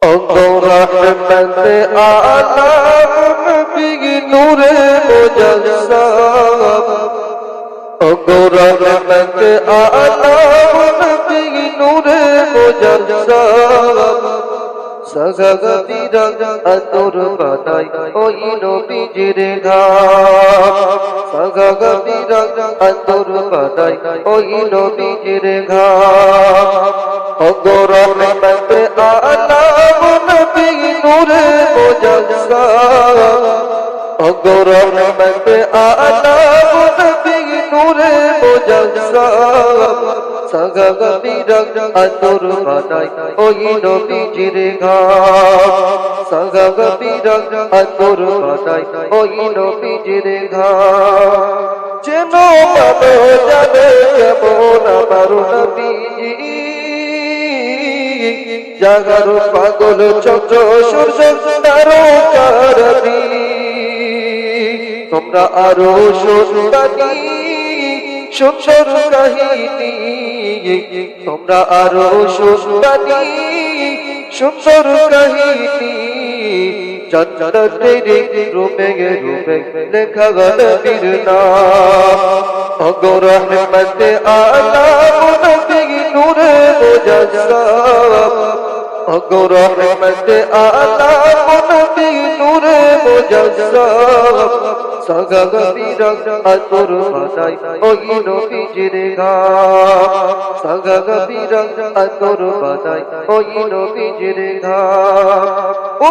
ओगो रहमत आलम नबी नूरे मुजस्सम ओगो रहमत आलम नबी नूरे मुजस्सम सगगबीरा अतुर बानाई ओई नबीजिर घाम सगगबीरा अतुर बानाई ओई नबीजिर घाम ओगो रहमत आलम नबी नूरे मुजस्सम ओगो रहमत आलम नबी नूरे मुजस्सम सगगबीरा अतुर बानाई ओई नबीजिर घाम सगगबीरा अतुर बानाई ओई नबीजिर घाम जेनो मानो जाने केमन আমার নবীজি জাগার পাগল চন্দ্র সূর্য তারকারানি তোমরা আরো শুনবানি সুন্দর কাহিনী তোমরা আরো শুনবানি সুন্দর কাহিনী জান্নাতের রূপে রূপে লেখা নবীর নাম ওগো রহমত আলম নবী নূরে মুজস্সম ওগো রহমত আলম নবী নূরে মুজস্সম সগগবীরা আতর বানাই ওই নবীজির ঘাম সগগবীরা আতর বানাই ওই নবীজির ঘাম